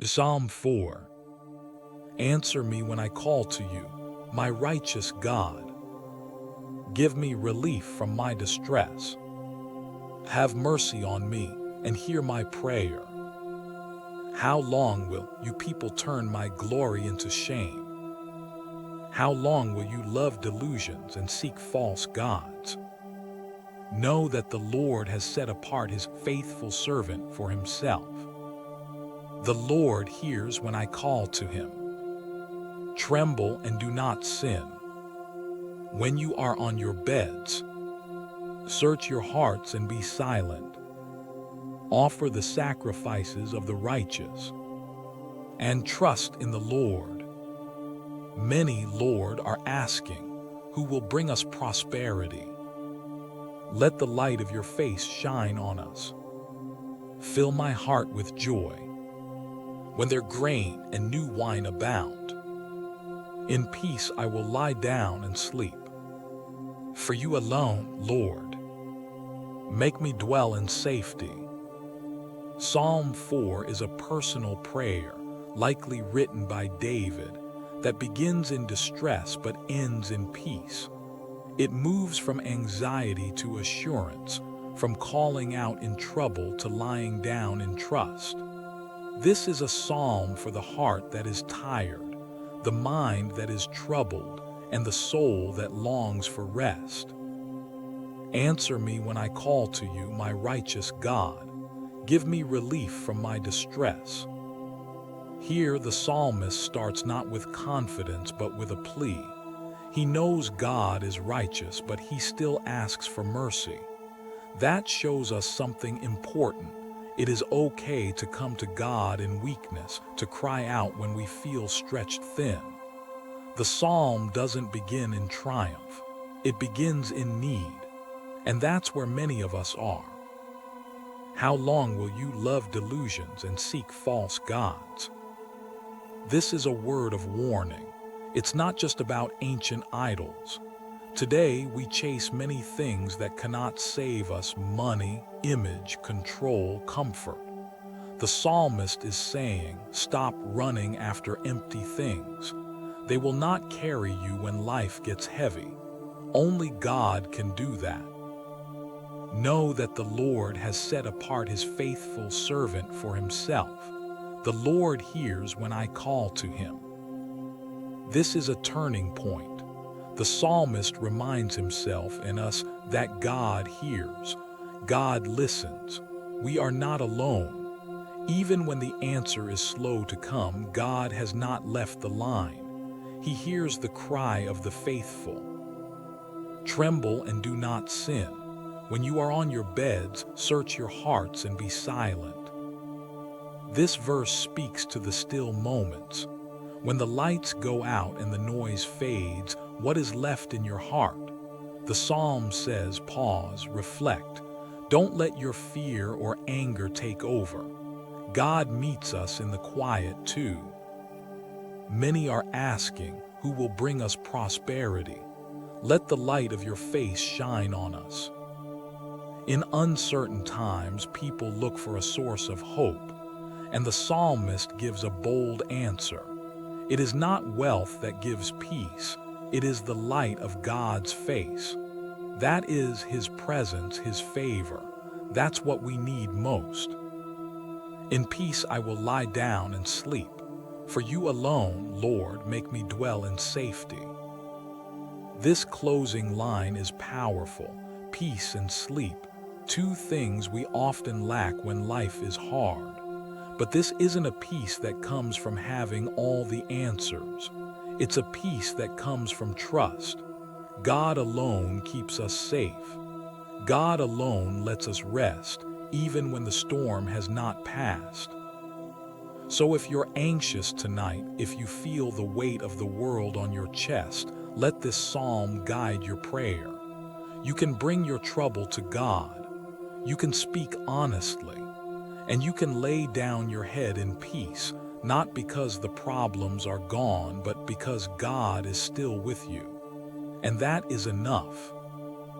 Psalm 4. Answer me when I call to you, my righteous God. Give me relief from my distress. Have mercy on me and hear my prayer. How long will you people turn my glory into shame? How long will you love delusions and seek false gods? Know that the Lord has set apart his faithful servant for himself. The Lord hears when I call to him. Tremble and do not sin. When you are on your beds, search your hearts and be silent. Offer the sacrifices of the righteous, and trust in the Lord. Many, Lord, are asking, who will bring us prosperity? Let the light of your face shine on us. Fill my heart with joy, when their grain and new wine abound. In peace I will lie down and sleep. For you alone, Lord, make me dwell in safety. Psalm 4 is a personal prayer, likely written by David, that begins in distress but ends in peace. It moves from anxiety to assurance, from calling out in trouble to lying down in trust. This is a psalm for the heart that is tired, the mind that is troubled, and the soul that longs for rest. Answer me when I call to you, my righteous God. Give me relief from my distress. Here the psalmist starts not with confidence but with a plea. He knows God is righteous, but he still asks for mercy. That shows us something important. It is okay to come to God in weakness, to cry out when we feel stretched thin. The psalm doesn't begin in triumph. It begins in need. And that's where many of us are. How long will you love delusions and seek false gods? This is a word of warning. It's not just about ancient idols. Today, we chase many things that cannot save us: money, image, control, comfort. The psalmist is saying, stop running after empty things. They will not carry you when life gets heavy. Only God can do that. Know that the Lord has set apart his faithful servant for himself. The Lord hears when I call to him. This is a turning point. The psalmist reminds himself and us that God hears. God listens. We are not alone. Even when the answer is slow to come, God has not left the line. He hears the cry of the faithful. Tremble and do not sin. When you are on your beds, search your hearts and be silent. This verse speaks to the still moments. When the lights go out and the noise fades, what is left in your heart? The psalm says, pause, reflect. Don't let your fear or anger take over. God meets us in the quiet too. Many are asking, who will bring us prosperity? Let the light of your face shine on us. In uncertain times, people look for a source of hope, and the psalmist gives a bold answer. It is not wealth that gives peace, it is the light of God's face. That is his presence, his favor. That's what we need most. In peace I will lie down and sleep. For you alone, Lord, make me dwell in safety. This closing line is powerful. Peace and sleep, two things we often lack when life is hard. But this isn't a peace that comes from having all the answers. It's a peace that comes from trust. God alone keeps us safe. God alone lets us rest, even when the storm has not passed. So if you're anxious tonight, if you feel the weight of the world on your chest, let this psalm guide your prayer. You can bring your trouble to God. You can speak honestly. And you can lay down your head in peace, not because the problems are gone, but because God is still with you. And that is enough.